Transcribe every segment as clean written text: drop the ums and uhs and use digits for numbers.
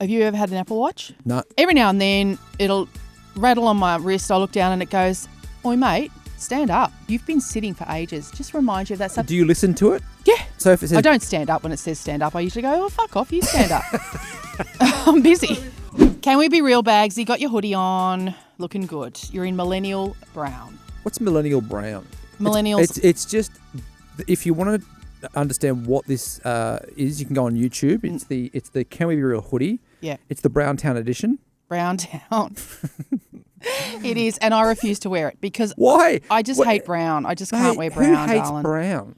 Have you ever had an Apple Watch? No. Every now and then it'll rattle on my wrist. I look down and it goes, "Oi, mate, stand up. You've been sitting for ages." Just remind you of that stuff. Do you listen to it? Yeah. So if it says... I don't stand up when it says stand up. I usually go, "Oh, fuck off. You stand up." I'm busy. Can we be real, Bags? You got your hoodie on. Looking good. You're in millennial brown. What's millennial brown? Millennials. It's just, if you want to understand what this is, you can go on YouTube. It's the Can We Be Real hoodie. Yeah. It's the Browntown edition. Browntown. It is, and I refuse to wear it because Why? I just hate brown. I just can't wear brown, Who hates darling. brown?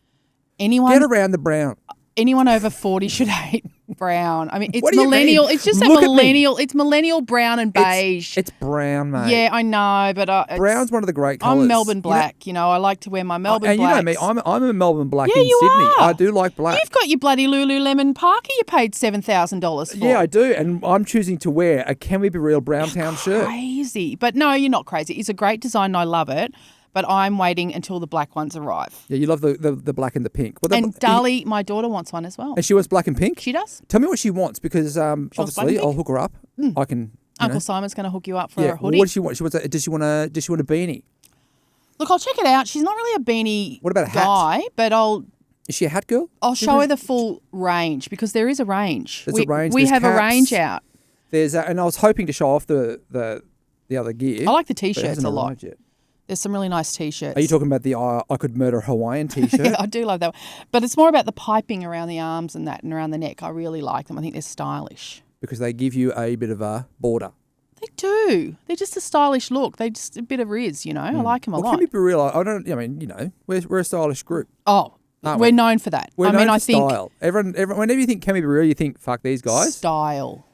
Anyone Get around the brown. Anyone over 40 should hate brown. I mean, it's What do you millennial. mean? It's just Look a at me. millennial. It's millennial brown and beige. It's brown, mate. Yeah, I know, but Brown's one of the great colours. I'm Melbourne black. You know, I like to wear my Melbourne and blacks. you know me, I'm a Melbourne black Yeah, in you Sydney. are. I do like black. You've got your bloody Lululemon parka you paid $7,000 for. Yeah, I do, and I'm choosing to wear a Can We Be Real Browntown shirt. Crazy. But no, you're not crazy. It's a great design and I love it, but I'm waiting until the black ones arrive. Yeah, you love the black and the pink. Well, And Dali, my daughter, wants one as well. And she wants black and pink? She does. Tell me what she wants because black and obviously pink? I'll hook her up. I can. Uncle Simon's going to hook you up for Yeah. a hoodie. What does she want? Does she want a beanie? Look, I'll check it out. She's not really a beanie What about a hat? guy, but Is she a hat girl? I'll show her the full range because there is a range. There's a range. We There's have a caps. range out. And I was hoping to show off the other gear. I like the but it T-shirts hasn't a lot. arrived yet. There's some really nice T-shirts. Are you talking about the I Could Murder Hawaiian T-shirt? Yeah, I do love that one. But it's more about the piping around the arms and that and around the neck. I really like them. I think they're stylish. Because they give you a bit of a border. They do. They're just a stylish look. They're just a bit of riz, you know. I like them a lot. Can we be real? I mean, you know, we're a stylish group. Oh, Aren't we're we? known for that. We're I known mean, for I think style. Everyone, whenever you think Can We Be Real, you think, fuck these guys. style.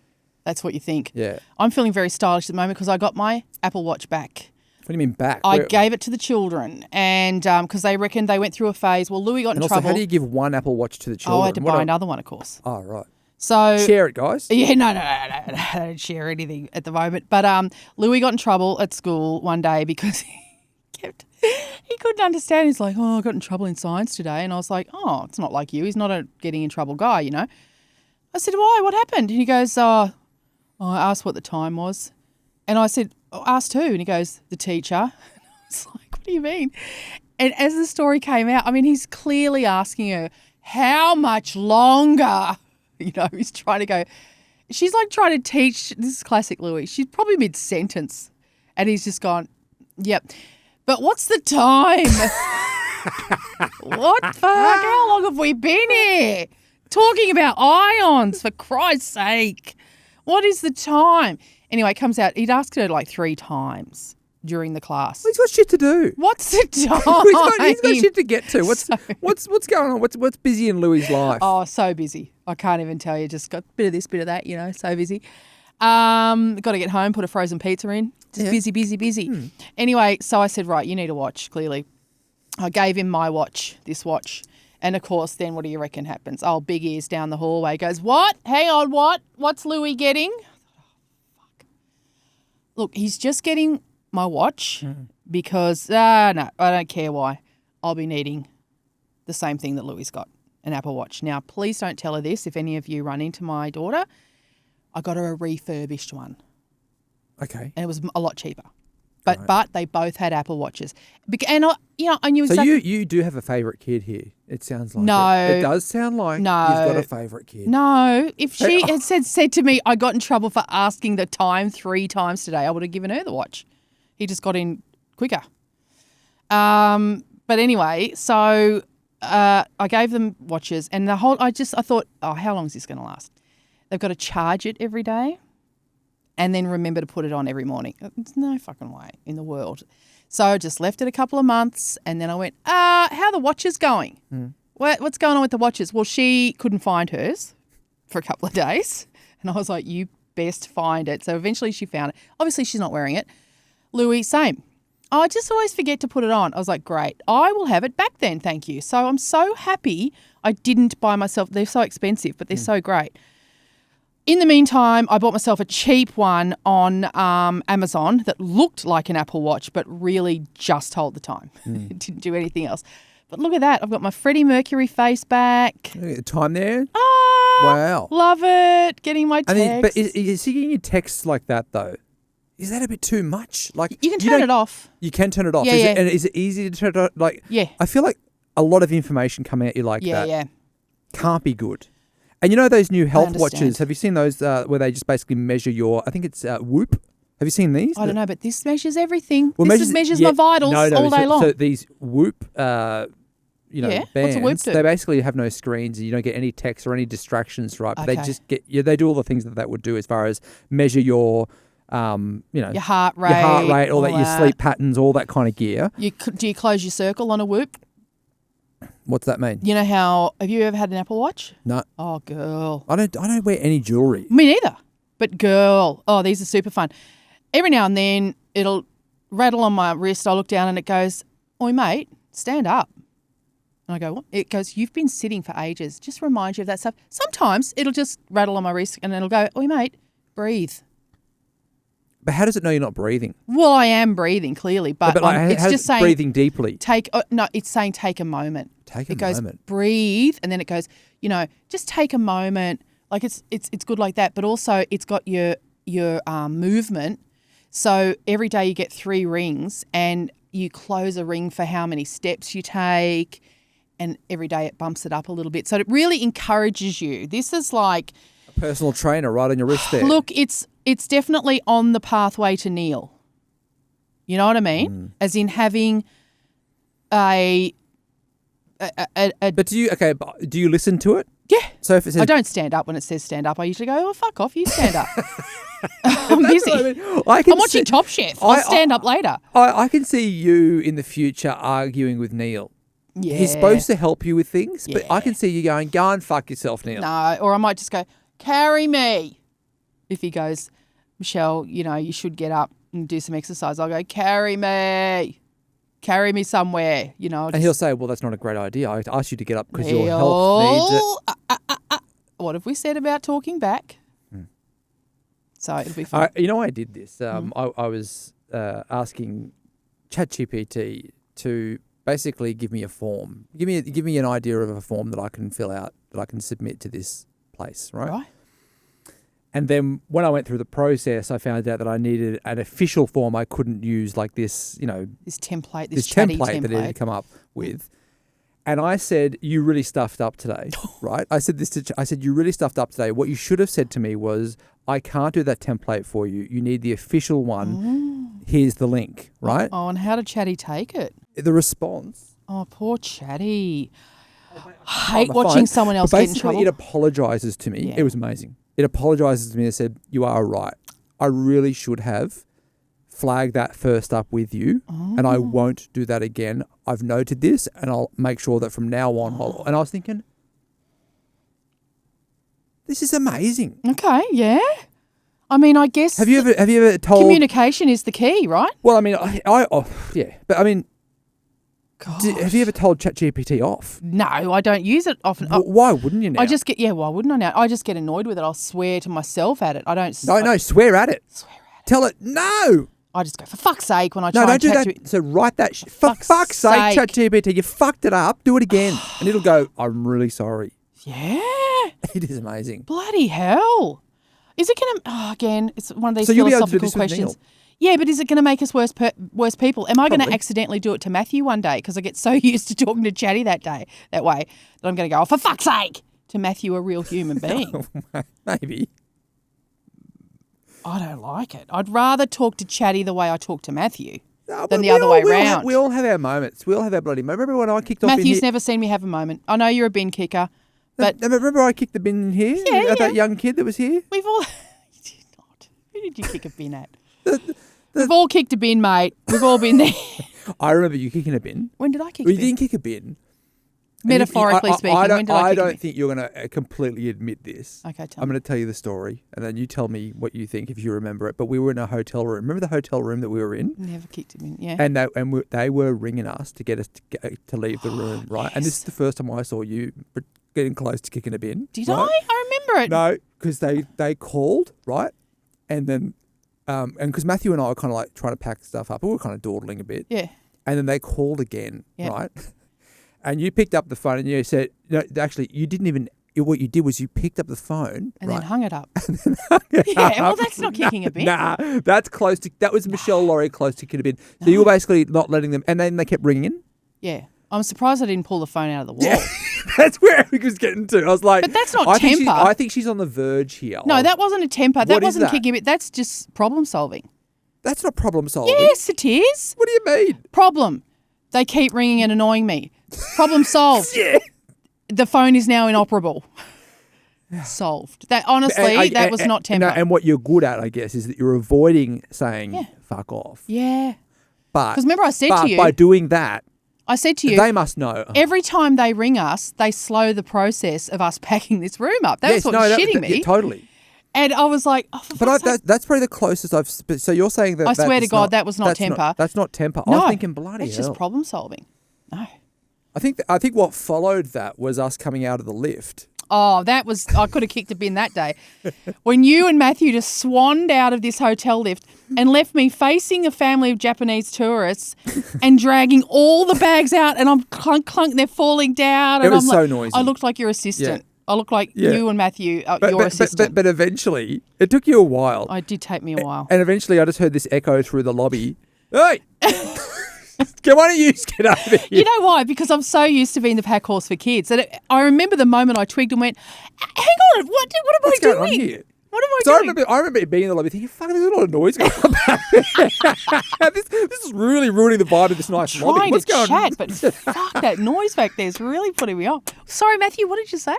That's what you think. Yeah. I'm feeling very stylish at the moment because I got my Apple Watch back. What do you mean back? I gave it to the children and because they reckon they went through a phase. Well, Louis got in and also, trouble. how do you give one Apple Watch to the children? I had to buy another one, of course. Oh, right. So Share it, guys. Yeah, no, I don't share anything at the moment. But Louis got in trouble at school one day because he couldn't understand. He's like, "Oh, I got in trouble in science today," and I was like, "Oh, it's not like you. He's not a getting in trouble guy, you know." I said, "Why? What happened?" And he goes, I asked what the time was, and I said, "Asked who?" And he goes, "The teacher." And I was like, "What do you mean?" And as the story came out, I mean, he's clearly asking her, "How much longer?" You know, he's trying to go. She's like trying to teach. This is classic Louis. She's probably mid-sentence. And he's just gone, "Yep. But what's the time?" What the fuck? How long have we been here? Talking about ions, for Christ's sake. What is the time? Anyway, it comes out. He'd asked her like 3 times during the class. He's got shit to do. What's the time? he's got shit to get to. What's going on? What's busy in Louis' life? Oh, so busy. I can't even tell you. Just got a bit of this, bit of that, you know, so busy. Got to get home, put a frozen pizza in. Just busy. Anyway, so I said, right, you need a watch, clearly. I gave him my watch, this watch. And, of course, then what do you reckon happens? Oh, big ears down the hallway. Goes, "What? Hang on, what? What's Louis getting?" Fuck. Look, he's just getting my watch because, no, I don't care why. I'll be needing the same thing that Louis got, an Apple Watch. Now, please don't tell her this if any of you run into my daughter. I got her a refurbished one. Okay. And it was a lot cheaper. But they both had Apple Watches. And, I knew So exactly. you do have a favourite kid here. It sounds like No. it does sound like you've got a favourite kid. No. If she had said to me, I got in trouble for asking the time 3 times today, I would have given her the watch. He just got in quicker. But anyway, so I gave them watches and I thought, oh, how long is this going to last? They've got to charge it every day and then remember to put it on every morning. There's no fucking way in the world. So I just left it a couple of months and then I went, how are the watches going? What's going on with the watches? Well, she couldn't find hers for a couple of days. And I was like, you best find it. So eventually she found it. Obviously she's not wearing it. Louis, same. I just always forget to put it on. I was like, great. I will have it back then, thank you. So I'm so happy I didn't buy myself. They're so expensive, but they're so great. In the meantime, I bought myself a cheap one on Amazon that looked like an Apple Watch but really just told the time. It didn't do anything else. But look at that. I've got my Freddie Mercury face back. Time there? Wow. Love it. Getting my And then, but texts. is he getting your texts like that though? Is that a bit too much? Like You can turn it off. You can turn it off. Yeah, is yeah. It, and is it easy to turn it off? Like, Yeah. I feel like a lot of information coming at you like Yeah, that yeah. can't be good. And you know those new health understand. watches? Have you seen those where they just basically measure your? I think it's Whoop. Have you seen these? I don't know, but this measures everything. Well, This measures my vitals all day long. So these Whoop, Yeah? bands, What's a Whoop do? they basically have no screens and you don't get any text or any distractions, right? But they Okay. just get, they do all the things that would do as far as measure your, Your heart rate. your heart rate, all that, your that. sleep patterns, all that kind of gear. Do you close your circle on a Whoop? What's that mean? You know how? Have you ever had an Apple Watch? No, Oh, girl. I don't wear any jewelry. Me neither. But girl, oh, these are super fun. Every now and then it'll rattle on my wrist. I look down and it goes, "Oi, mate, stand up." And I go, "What?" It goes, "You've been sitting for ages." Just remind you of that stuff. Sometimes it'll just rattle on my wrist and it'll go, "Oi, mate, breathe." But how does it know you're not breathing? Well, I am breathing clearly, but, like, it's how's just it saying breathing deeply. No, it's saying take a moment. Take a It goes moment. breathe, and then it goes, just take a moment. Like it's good like that, but also it's got your movement. So every day you get 3 rings, and you close a ring for how many steps you take, and every day it bumps it up a little bit. So it really encourages you. This is like, A personal trainer right on your wrist there. look, it's definitely on the pathway to Neil. You know what I mean? As in having a But do you listen to it? yeah. So if it says, I don't stand up when it says stand up. I usually go, "Oh, fuck off, you stand up." I'm busy. I'm watching Top Chef. I'll stand up later. I can see you in the future arguing with Neil. Yeah. He's supposed to help you with things, but I Yeah. can see you going, "Go and fuck yourself, Neil." No, or I might just go, "Carry me." If he goes, "Michelle, you should get up and do some exercise," I'll go, "Carry me. Carry me somewhere." And he'll say, "Well, that's not a great idea. I asked you to get up because your health needs it." What have we said about talking back? So it'll be fun. I did this. I was asking ChatGPT to basically give me a form. Give me an idea of a form that I can fill out, that I can submit to this place, right? Right. And then when I went through the process, I found out that I needed an official form. I couldn't use like this, This template, this chatty template that it had come up with. And I said, "You really stuffed up today," right? I said "You really stuffed up today. What you should have said to me was, I can't do that template for you. You need the official one. Here's the link," right? Oh, and how did Chatty take it? The response. Oh, poor Chatty. I on hate the watching phone, someone else but get in basically trouble. it apologizes to me. Yeah. It was amazing. It apologizes to me and said, "You are right. I really should have flagged that first up with you, and I won't do that again. I've noted this, and I'll make sure that from now on." And I was thinking, this is amazing. Okay, yeah. I mean, I guess Have you ever told? communication is the key, right? Well, I mean, yeah, but I mean, God. have you ever told ChatGPT off? No, I don't use it often. Why wouldn't you now? Why wouldn't I now? I just get annoyed with it. I'll swear to myself at it. I don't. No, swear at it. Swear at it. Tell it no. I just go, for fuck's sake, when I try No, and don't do chat that. to it. So write that. For fuck's sake, ChatGPT, you fucked it up. Do it again, and it'll go, "I'm really sorry." Yeah. It is amazing. Bloody hell. Is it going to, again, it's one of these So you'll be able to do philosophical this with questions. Yeah, but is it going to make us worse people? Am I going to Probably. accidentally do it to Matthew one day because I get so used to talking to Chatty that way that I'm going to go, "Oh, for fuck's sake," to Matthew, a real human being? Maybe. I don't like it. I'd rather talk to Chatty the way I talk to Matthew No, than but the other way round. We all have our moments. We all have our bloody moments. Remember when I kicked off in Matthew's here? never seen me have a moment. I know you're a bin kicker, but Remember I kicked the bin in here? Yeah, At that young kid that was here? we've all... You did not. Who did you kick a bin at? We've all kicked a bin, mate. We've all been there. I remember you kicking a bin. When did I kick Well, a you bin? didn't kick a bin. Metaphorically speaking, when did I kick a don't bin? think you're going to completely admit this. Okay, tell I'm me. going to tell you the story, and then you tell me what you think if you remember it. But we were in a hotel room. Remember the hotel room that we were in? Never kicked a bin, yeah. And they were ringing us to get us to leave the room, right? And this is the first time I saw you getting close to kicking a bin. Did right? I remember it. No, because they called, right? And then, and because Matthew and I were kind of like trying to pack stuff up, we were kind of dawdling a bit. Yeah. And then they called again, Yeah. right? And you picked up the phone and you said, no, actually, you didn't even what you did was you picked up the phone and right? then hung it up. Yeah, Well, that's not kicking a bin. Nah, that's close to. That was Michelle Laurie close to kicking a bin. So you were basically not letting them, and then they kept ringing. Yeah. I'm surprised I didn't pull the phone out of the wall. Yeah, that's where Eric was getting to. I was like, But that's not I temper. I think she's on the verge here. No, that wasn't a temper. That What is wasn't that? kicking a bin. That's just problem solving. That's not problem solving. Yes, it is. What do you mean? Problem. They keep ringing and annoying me. Problem solved. Yeah. The phone is now inoperable. Solved. That honestly, that was not temper. And what you're good at, I guess, is that you're avoiding saying Yeah. fuck off. Yeah. But Because remember I said to you, by doing that, I said to you, they must know. every time they ring us, they slow the process of us packing this room up. That's what's shitting me. Yeah, totally. And I was like, oh, for But fuck's sake. that's probably the closest I've. So you're saying that? I swear to that's God, that was not temper. That's not temper. I No, was thinking bloody that's hell. just problem solving. No. I think what followed that was us coming out of the lift. Oh, that was, I could have kicked a bin that day. When you and Matthew just swanned out of this hotel lift and left me facing a family of Japanese tourists and dragging all the bags out, and I'm clunk, clunk, they're falling down. And It was I'm so like, noisy. I looked like your assistant. Yeah. I look like Yeah. you and Matthew, But, your but, assistant. but eventually, it took you a while. It did take me a while. And eventually, I just heard this echo through the lobby. Hey! Why don't you just get over here? You know why? Because I'm so used to being the pack horse for kids. And I remember the moment I twigged and went, hang on, what am What's I doing? going on here? What am I So doing? I remember being in the lobby thinking, fuck, there's a lot of noise going on back there. this is really ruining the vibe of this nice lobby. Trying What's to going chat, but fuck, that noise back there is really putting me off. Sorry, Matthew, what did you say?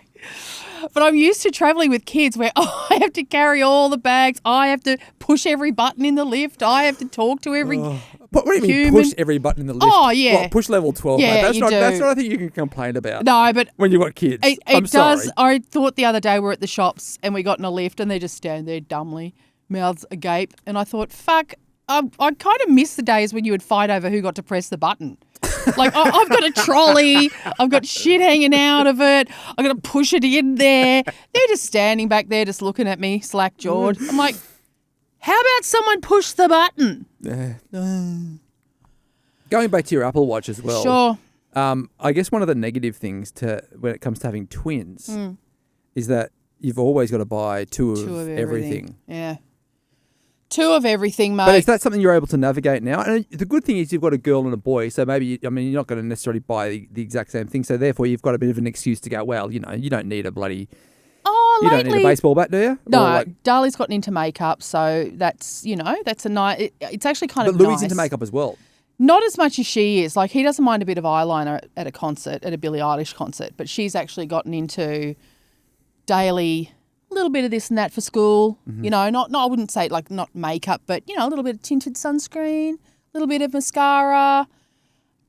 But I'm used to travelling with kids where I have to carry all the bags. I have to push every button in the lift. I have to talk to every What do you mean human. push every button in the lift? Oh, yeah. What, push level 12, Yeah, mate. That's you not do. that's not a thing you can complain about. No, but When you've got kids. it I'm does. sorry. I thought the other day we were at the shops and we got in a lift and they just stand there dumbly, mouths agape. And I thought, fuck, I kind of miss the days when you would fight over who got to press the button. Like, I've got a trolley, I've got shit hanging out of it, I've got to push it in there. They're just standing back there just looking at me, slack-jawed. I'm like, how about someone push the button? Going back to your Apple Watch as well. Sure. I guess one of the negative things when it comes to having twins Hmm. is that you've always got to buy two of everything. everything. Yeah. Two of everything, mate. But is that something you're able to navigate now? And the good thing is you've got a girl and a boy, so maybe, you're not going to necessarily buy the exact same thing, so therefore you've got a bit of an excuse to go, well, you don't need a bloody... You don't need a baseball bat, do you? No, Darlie's gotten into makeup, so that's, that's a nice... It's actually kind of But Louis nice. into makeup as well. Not as much as she is. Like, he doesn't mind a bit of eyeliner at a concert, at a Billie Eilish concert, but she's actually gotten into daily... a little bit of this and that for school, not I wouldn't say like not makeup, but a little bit of tinted sunscreen, a little bit of mascara,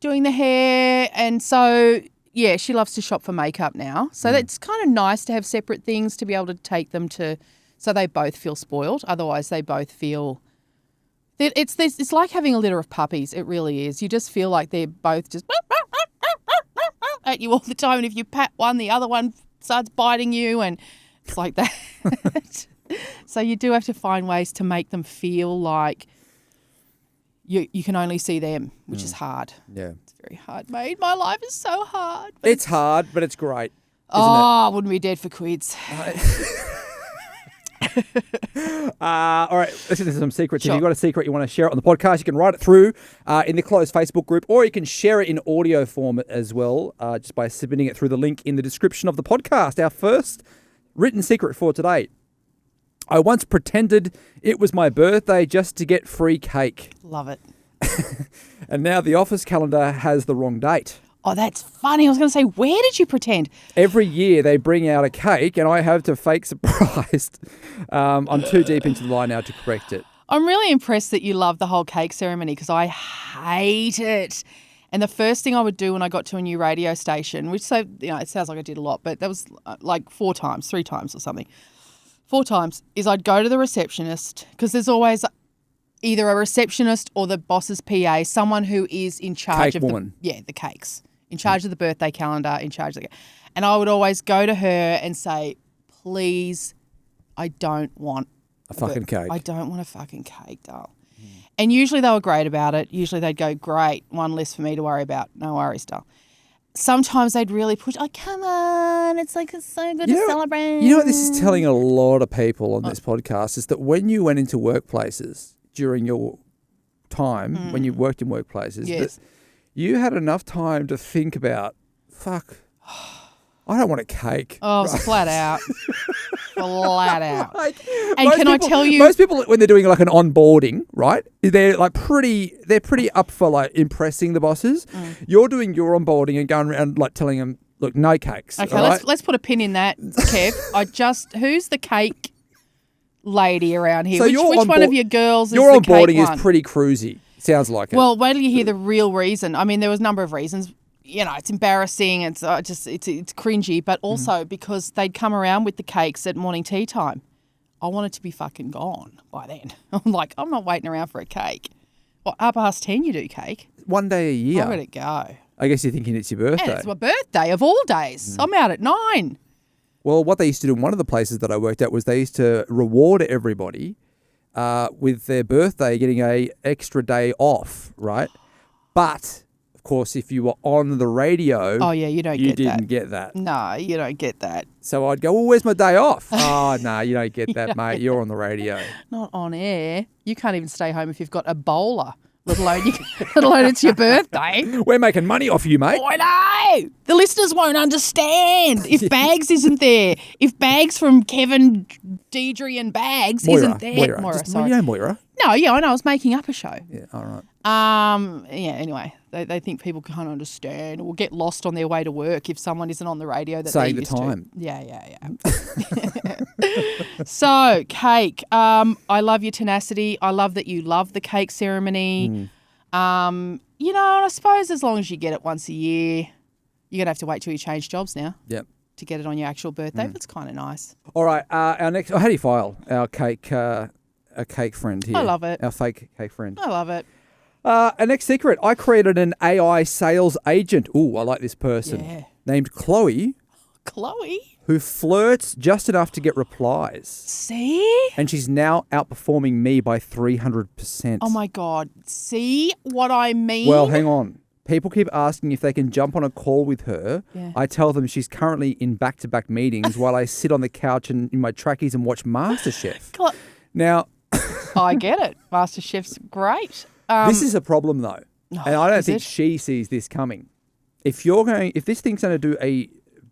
doing the hair, and so yeah, she loves to shop for makeup now. So that's kind of nice to have separate things to be able to take them to, so they both feel spoiled. Otherwise, they both feel that it's like having a litter of puppies. It really is. You just feel like they're both just at you all the time, and if you pat one, the other one starts biting you, and it's like that. So you do have to find ways to make them feel like you can only see them, which is hard. Yeah. It's very hard, mate. My life is so hard. But It's hard, but it's great. I wouldn't be dead for quids. All right, listen to some secrets. Sure. If you've got a secret you want to share it on the podcast, you can write it through in the closed Facebook group, or you can share it in audio form as well, just by submitting it through the link in the description of the podcast. Our first written secret for today. I once pretended it was my birthday just to get free cake. Love it. And now the office calendar has the wrong date. Oh, that's funny. I was going to say, where did you pretend? Every year they bring out a cake and I have to fake surprised. I'm too deep into the lie now to correct it. I'm really impressed that you love the whole cake ceremony because I hate it. And the first thing I would do when I got to a new radio station, which it sounds like I did a lot, but that was like 3 times or something. 4 times is I'd go to the receptionist because there's always either a receptionist or the boss's PA, someone who is in charge Cake of woman. the cakes, in charge of the birthday calendar, in charge of and I would always go to her and say, please, I don't want A fucking cake. I don't want a fucking cake, doll. And usually they were great about it. Usually they'd go, great, one less for me to worry about. No worries, doll. Sometimes they'd really push, come on. God, it's like it's so good to celebrate. You know what this is telling a lot of people on this podcast is that when you went into workplaces during your time, when you worked in workplaces, that you had enough time to think about, fuck, I don't want a cake. Oh, right? Flat out. Flat out. Like, and can I tell you? Most people, when they're doing like an onboarding, right, they're pretty up for like impressing the bosses. You're doing your onboarding and going around like telling them, look, no cakes. Okay, right? let's put a pin in that, Kev. Who's the cake lady around here? So which one of your girls is your the cake onboarding one? is pretty cruisy. Sounds like it. Well, wait till you hear the real reason. I mean, there was a number of reasons. You know, it's embarrassing. It's it's cringy, but also because they'd come around with the cakes at morning tea time. I wanted to be fucking gone by then. I'm like, I'm not waiting around for a cake. Well, 10:30 you do cake. One day a year. I let it go. I guess you're thinking it's your birthday. And it's my birthday of all days. I'm out at 9. Well, what they used to do in one of the places that I worked at was they used to reward everybody with their birthday getting a extra day off, right? But of course, if you were on the radio, you didn't get that. No, you don't get that. So I'd go, well, where's my day off? Oh, no, you don't get that, mate. You're on the radio. Not on air. You can't even stay home if you've got a bowler, let alone it's your birthday. We're making money off you, mate. I know. The listeners won't understand if Bags isn't there. If Bags from Kevin, Deidre and Bags isn't there. Moira. Sorry. You know Moira. No, yeah, I know. I was making up a show. Yeah, all right. Anyway, they think people can't understand or get lost on their way to work if someone isn't on the radio that saying they're the used time. To. Yeah. So, cake. I love your tenacity. I love that you love the cake ceremony. You know, I suppose as long as you get it once a year, you're going to have to wait till you change jobs now. Yep. To get it on your actual birthday. That's kind of nice. All right. Our next. How do you file our cake? A cake friend here. I love it. Our fake cake friend. I love it. Our next secret. I created an AI sales agent. Ooh, I like this person. Yeah. Named Chloe. Chloe? Who flirts just enough to get replies. See? And she's now outperforming me by 300%. Oh my God. See what I mean? Well, hang on. People keep asking if they can jump on a call with her. Yeah. I tell them she's currently in back-to-back meetings while I sit on the couch and in my trackies and watch MasterChef. Now... I get it. MasterChef's great. This is a problem though. And I don't think she sees this coming. If this thing's going to do a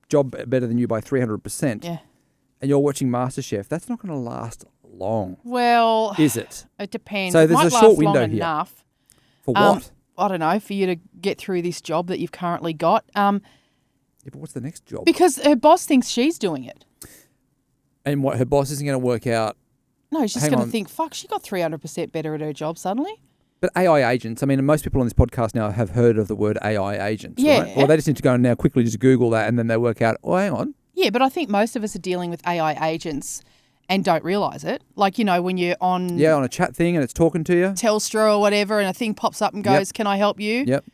job better than you by 300%, and you're watching MasterChef, that's not going to last long. Well, is it? It depends. So it there's might a short last window long here. Enough. For what? I don't know, for you to get through this job that you've currently got. Yeah, but what's the next job? Because her boss thinks she's doing it. And what, her boss isn't going to work out? No, she's going to think, fuck, she got 300% better at her job suddenly. But AI agents, I mean, most people on this podcast now have heard of the word AI agents, right? Well, they just need to go and now quickly just Google that and then they work out, oh, hang on. Yeah, but I think most of us are dealing with AI agents and don't realise it. Like, you know, when you're on... Yeah, on a chat thing and it's talking to you. Telstra or whatever and a thing pops up and goes, can I help you? Yep.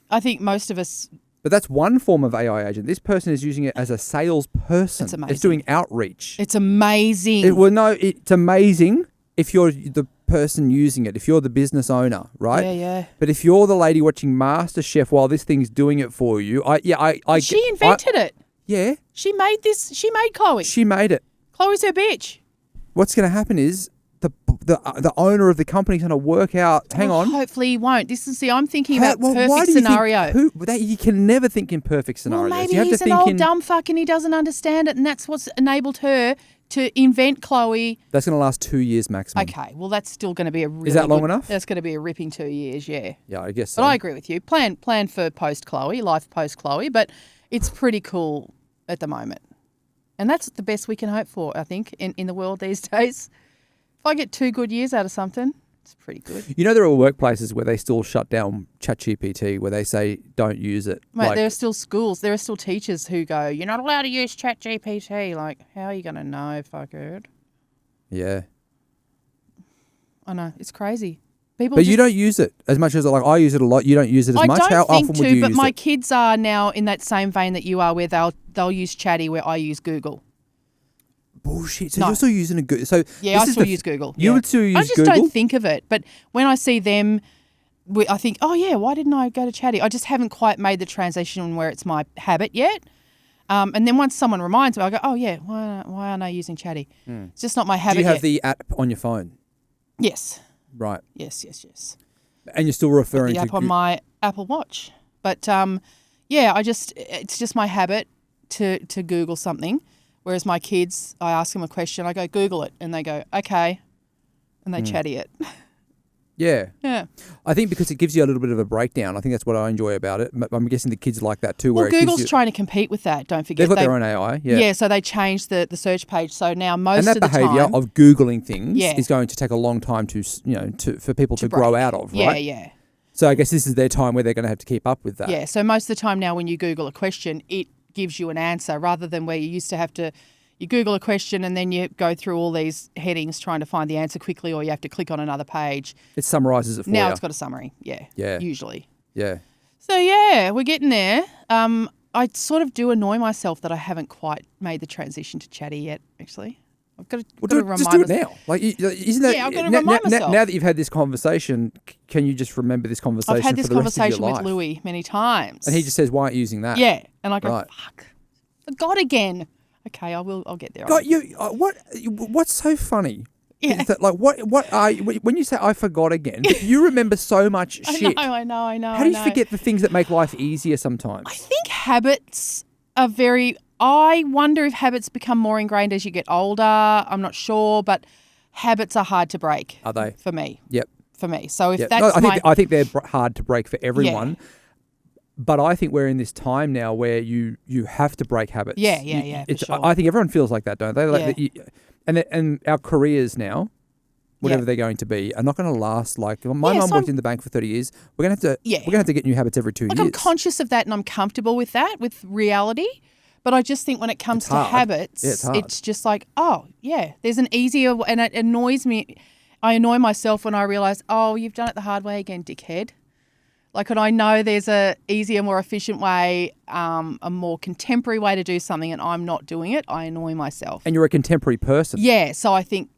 I think most of us... But that's one form of AI agent. This person is using it as a salesperson. It's amazing. It's doing outreach. It's amazing. It's amazing if you're the person using it, if you're the business owner, right? Yeah. But if you're the lady watching MasterChef while this thing's doing it for you, She invented it. Yeah. She made this. She made Chloe. She made it. Chloe's her bitch. What's going to happen is the owner of the company's going to work out. Hang on. Hopefully he won't. I'm thinking about perfect scenario. You can never think in perfect scenarios. Well, maybe you have he's to an think old dumb fuck and he doesn't understand it, and that's what's enabled her to invent Chloe. That's going to last 2 years maximum. Okay, well that's still going to be a really Is that long enough? That's going to be a ripping 2 years, yeah. Yeah, I guess so. But I agree with you. Plan for post Chloe, life post Chloe, but it's pretty cool at the moment. And that's the best we can hope for, I think, in the world these days. If I get 2 good years out of something, it's pretty good. You know, there are workplaces where they still shut down ChatGPT, where they say don't use it. Mate, there are still schools, there are still teachers who go, you're not allowed to use ChatGPT. Like, how are you going to know, fucker? Yeah. I know, it's crazy. But you don't use it as much as I use it a lot. You don't use it as much. How often would you use it? But my kids are now in that same vein that you are, where they'll use Chatty, where I use Google. Bullshit. So you're still using a Google. So yeah, I still use Google. You would still use Google? I just don't think of it. But when I see them, I think, oh yeah, why didn't I go to Chatty? I just haven't quite made the transition where it's my habit yet. And then once someone reminds me, I go, oh, yeah, why aren't I using Chatty? It's just not my habit Do you have yet. the app on your phone? Yes. Right. Yes. And you're still referring The to app on my Apple Watch. But, it's just my habit to Google something. Whereas my kids, I ask them a question, I go, Google it. And they go, okay. And they Chatty it. Yeah. Yeah. I think because it gives you a little bit of a breakdown. I think that's what I enjoy about it. I'm guessing the kids like that too. Well, where Google's trying to compete with that, don't forget. They've got their own AI. Yeah. Yeah, so they changed the search page. So now most and that of the behaviour time, of Googling things Yeah. is going to take a long time for people to break. grow out of, right? Yeah. So I guess this is their time where they're going to have to keep up with that. Yeah, so most of the time now when you Google a question, it gives you an answer rather than where you used to have to, you Google a question and then you go through all these headings trying to find the answer quickly, or you have to click on another page. It summarises it for you. Now it's got a summary, Yeah. usually. Yeah. So yeah, we're getting there. I sort of do annoy myself that I haven't quite made the transition to Chatty yet, actually. I've got to remind just do it myself. now. Like, isn't that? Yeah, I've got to remind myself. Now that you've had this conversation, can you just remember this conversation? I've had this for the rest of your conversation with life? Louis many times. And he just says, "Why aren't you using that?" Yeah, and I go, Right. fuck, forgot again. Okay, I'll get there. God, what's so funny? Yeah. Is that, like, what are you, when you say I forgot again? You remember so much shit. I know. How do you forget the things that make life easier sometimes? I think habits are I wonder if habits become more ingrained as you get older. I'm not sure, but habits are hard to break. Are they? For me. Yep. For me. So if Yep. that's I think they're hard to break for everyone. But I think we're in this time now where you have to break habits. Yeah, for sure. I think everyone feels like that, don't they? Like Yeah. and our careers now, whatever they're going to be, are not going to last. Like my mum worked in the bank for 30 years. We're going to have to get new habits every 2 years. I'm conscious of that and I'm comfortable with that, with reality. But I just think when it comes to habits, it's just like, oh, yeah, there's an easier, and it annoys me. I annoy myself when I realise, oh, you've done it the hard way again, dickhead. Like, when I know there's a easier, more efficient way, a more contemporary way to do something, and I'm not doing it, I annoy myself. And you're a contemporary person. Yeah, so I think,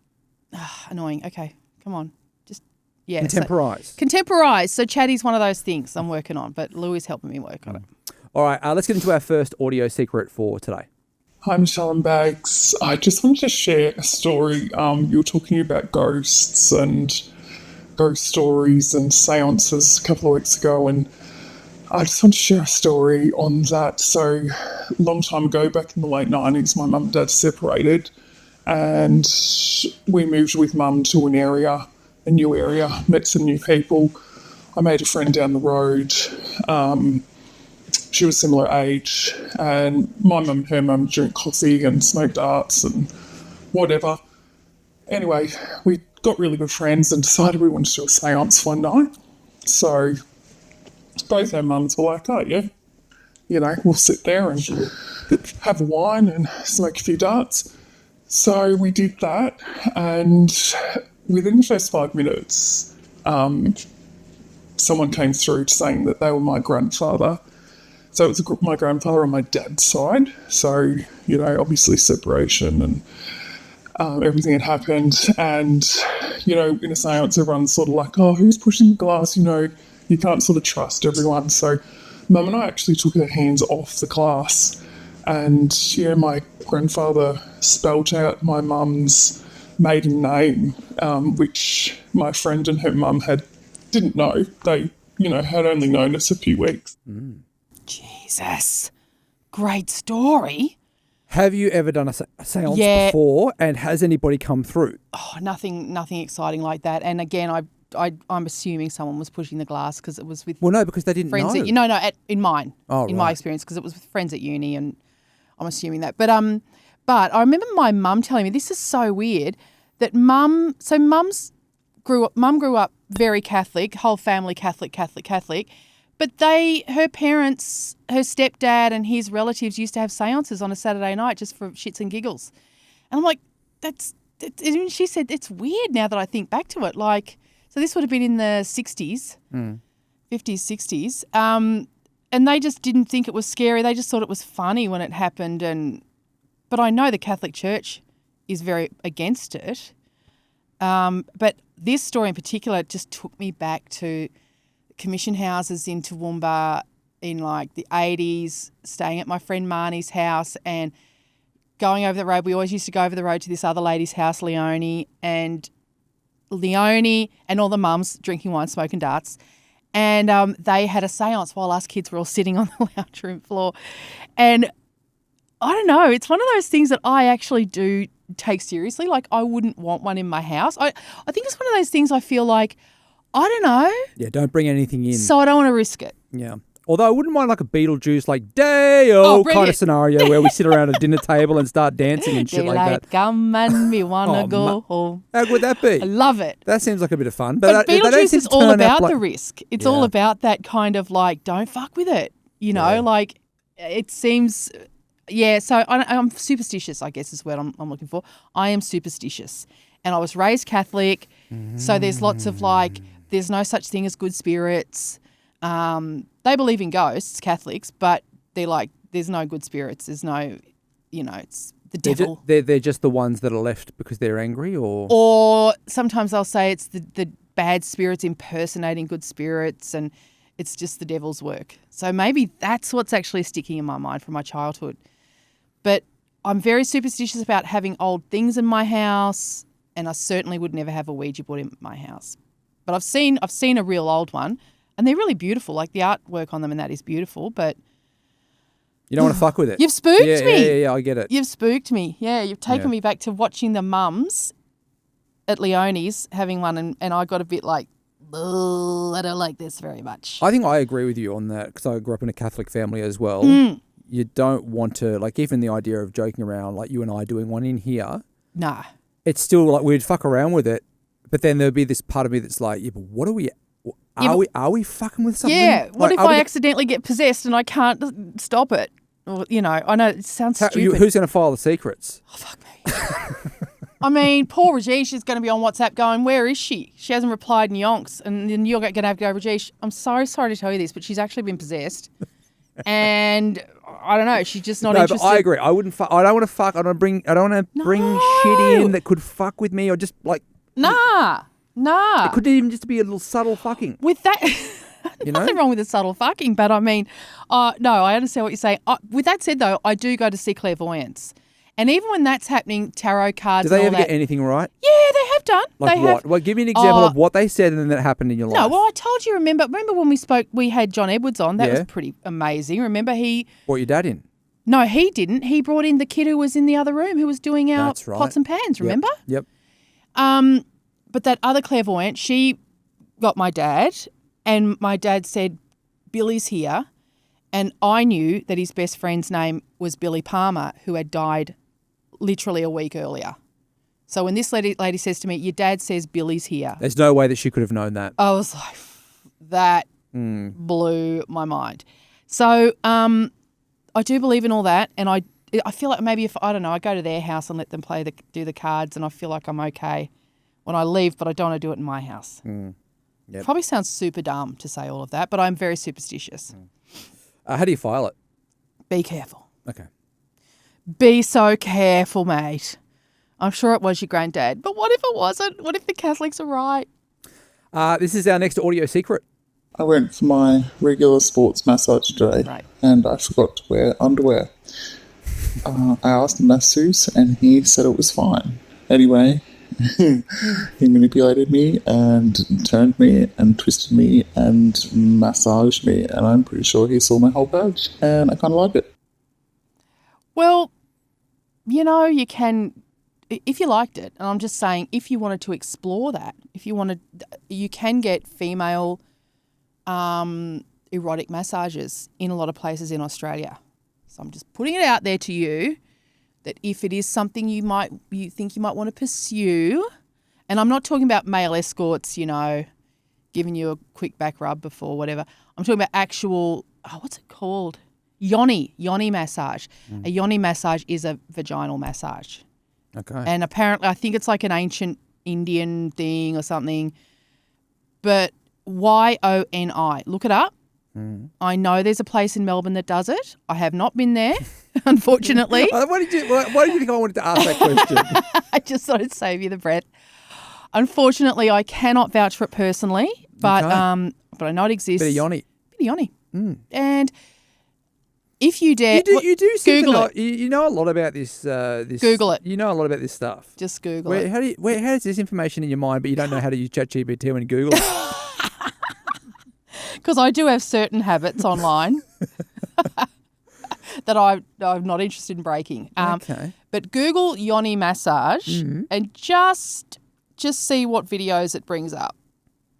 annoying. Okay, come on, just Contemporise. Contemporise. So Chatty's one of those things I'm working on, but Louis is helping me work on it. All right, let's get into our first audio secret for today. Hi, Michelle and Bags. I just wanted to share a story. You were talking about ghosts and ghost stories and seances a couple of weeks ago, and I just want to share a story on that. So, a long time ago, back in the late 90s, my mum and dad separated, and we moved with mum to a new area, met some new people. I made a friend down the road. She was similar age, and my mum and her mum drink coffee and smoke darts and whatever. Anyway, we got really good friends and decided we wanted to do a seance one night. So both our mums were like, oh yeah, we'll sit there and have a wine and smoke a few darts. So we did that, and within the first 5 minutes, someone came through saying that they were my grandfather. So it was my grandfather on my dad's side. So, obviously separation and everything had happened. And, in a seance, everyone's sort of like, oh, who's pushing the glass? You can't sort of trust everyone. So Mum and I actually took our hands off the glass. And, my grandfather spelt out my mum's maiden name, which my friend and her mum didn't know. They, had only known us a few weeks. Jesus. Great story. Have you ever done a seance before, and has anybody come through? Oh, nothing exciting like that. And again, I'm assuming someone was pushing the glass because it was with Well, no, because they didn't friends. know. In mine. Oh, in my experience, because it was with friends at uni, and I'm assuming that. But I remember my mum telling me, this is so weird, that mum grew up very Catholic, whole family Catholic. But her parents, her stepdad and his relatives used to have seances on a Saturday night just for shits and giggles. And I'm like, and she said, it's weird now that I think back to it. Like, so this would have been in the 60s, 50s, 60s. And they just didn't think it was scary. They just thought it was funny when it happened. But I know the Catholic Church is very against it. But this story in particular just took me back to commission houses in Toowoomba in like the 80s, staying at my friend Marnie's house and going over the road. We always used to go over the road to this other lady's house, Leonie and all the mums drinking wine, smoking darts. And they had a seance while us kids were all sitting on the lounge room floor. And I don't know, it's one of those things that I actually do take seriously. Like, I wouldn't want one in my house. I think it's one of those things I feel like, I don't know. Yeah, don't bring anything in. So I don't want to risk it. Yeah. Although I wouldn't mind like a Beetlejuice, like Day-O kind of scenario where we sit around a dinner table and start dancing and shit like that. Come and we want to go home. How good would that be? I love it. That seems like a bit of fun. But they don't Beetlejuice seem is to all turn up about like- the risk. It's all about that kind of like, don't fuck with it. You know, like it seems, so I'm superstitious, I guess is what I'm looking for. I am superstitious. And I was raised Catholic. So there's lots of like, there's no such thing as good spirits. They believe in ghosts, Catholics, but they're like, there's no good spirits. There's no, it's the devil. They're just the ones that are left because they're angry Or sometimes they'll say it's the bad spirits impersonating good spirits and it's just the devil's work. So maybe that's what's actually sticking in my mind from my childhood. But I'm very superstitious about having old things in my house, and I certainly would never have a Ouija board in my house. But I've seen a real old one. And they're really beautiful. Like the artwork on them and that is beautiful, but you don't want to fuck with it. You've spooked me. Yeah, I get it. You've spooked me. Yeah, you've taken me back to watching the mums at Leonie's having one and I got a bit like, I don't like this very much. I think I agree with you on that because I grew up in a Catholic family as well. You don't want to, like, even the idea of joking around, like you and I doing one in here. Nah. It's still like we'd fuck around with it, but then there'd be this part of me that's like, yeah, but what are we... Are we fucking with something? Yeah. What like, if I accidentally get possessed and I can't stop it? Or, I know it sounds stupid. Who's going to file the secrets? Oh, fuck me. I mean, poor Rajesh is going to be on WhatsApp going, where is she? She hasn't replied in yonks. And then you're going to have to go, Rajesh, I'm sorry to tell you this, but she's actually been possessed. And I don't know, she's just not interested. But I agree. I wouldn't fuck. I don't want to fuck. I don't want to bring shit in that could fuck with me or just like... Nah. It could even just be a little subtle fucking. With that, nothing wrong with the subtle fucking, but I mean, no, I understand what you're saying. With that said, though, I do go to see clairvoyants. And even when that's happening, tarot cards Do they and all ever that, get anything right? Yeah, they have done. Like they what? have. Well, give me an example of what they said and then that happened in your life. No, well, I told you, remember when we spoke, we had John Edwards on. That was pretty amazing. Remember he... Brought your dad in? No, he didn't. He brought in the kid who was in the other room who was doing our pots and pans, remember? Yep. But that other clairvoyant, she got my dad and my dad said, Billy's here. And I knew that his best friend's name was Billy Palmer, who had died literally a week earlier. So when this lady says to me, your dad says Billy's here. There's no way that she could have known that. I was like, that blew my mind. So I do believe in all that. And I feel like maybe if, I don't know, I go to their house and let them do the cards and I feel like I'm okay when I leave, but I don't want to do it in my house. Yep. Probably sounds super dumb to say all of that, but I'm very superstitious. How do you file it? Be careful. Okay. Be so careful, mate. I'm sure it was your granddad, but what if it wasn't? What if the Catholics are right? This is our next audio secret. I went for my regular sports massage today, and I forgot to wear underwear. I asked the masseuse, and he said it was fine. Anyway, he manipulated me and turned me and twisted me and massaged me, and I'm pretty sure he saw my whole badge, and I kind of liked it. Well, you can, if you liked it, and I'm just saying, if you wanted to explore that, you can get female erotic massages in a lot of places in Australia. So I'm just putting it out there to you that if it is something you think you might want to pursue, and I'm not talking about male escorts, giving you a quick back rub before whatever. I'm talking about actual, what's it called? Yoni massage. A yoni massage is a vaginal massage. Okay. And apparently, I think it's like an ancient Indian thing or something. But YONI, look it up. I know there's a place in Melbourne that does it. I have not been there, unfortunately. Why did you think I wanted to ask that question? I just thought I'd save you the breath. Unfortunately, I cannot vouch for it personally, but I know it exists. Bit of yoni. And if you dare, You do seem to Google know, it. you know a lot about this. Google it. You know a lot about this stuff. Just Google it. How is this information in your mind, but you don't know how to use ChatGPT when you Google it? Because I do have certain habits online that I'm not interested in breaking. Okay. But Google yoni massage and just see what videos it brings up.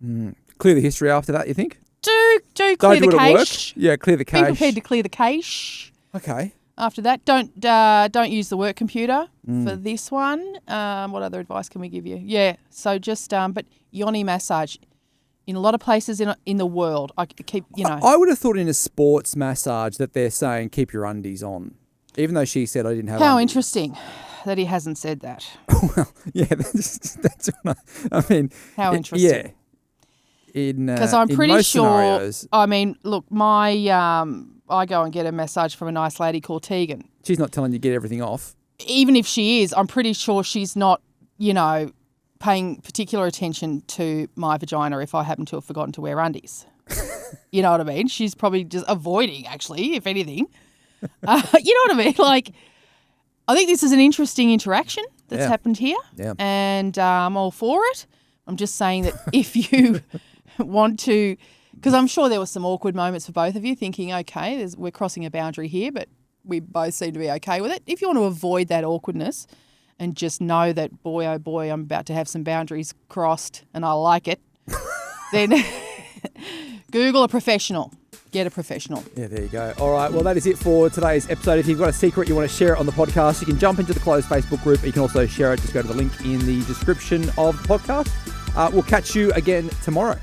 Clear the history after that, you think? Do clear Don't the do it at work? cache. Yeah, clear the Be cache. prepared to clear the cache. Okay. After that, don't use the work computer for this one. What other advice can we give you? Yeah, so just but yoni massage in a lot of places in the world. I keep I would have thought in a sports massage that they're saying keep your undies on, even though she said I didn't have. How undies. interesting that he hasn't said that. Well, yeah, that's what I mean. How interesting. Yeah. Because I'm in pretty most sure. scenarios, I mean, look, I go and get a massage from a nice lady called Tegan. she's not telling you to get everything off. Even if she is, I'm pretty sure she's not, paying particular attention to my vagina if I happen to have forgotten to wear undies. You know what I mean? She's probably just avoiding, actually, if anything. You know what I mean? Like, I think this is an interesting interaction that's happened here. Yeah. And I'm all for it. I'm just saying that if you want to, because I'm sure there were some awkward moments for both of you thinking, okay, we're crossing a boundary here, but we both seem to be okay with it. If you want to avoid that awkwardness and just know that, boy, oh boy, I'm about to have some boundaries crossed and I like it, then Google a professional. Get a professional. Yeah, there you go. All right, well, that is it for today's episode. If you've got a secret you want to share it on the podcast, you can jump into the closed Facebook group. You can also share it. Just go to the link in the description of the podcast. We'll catch you again tomorrow.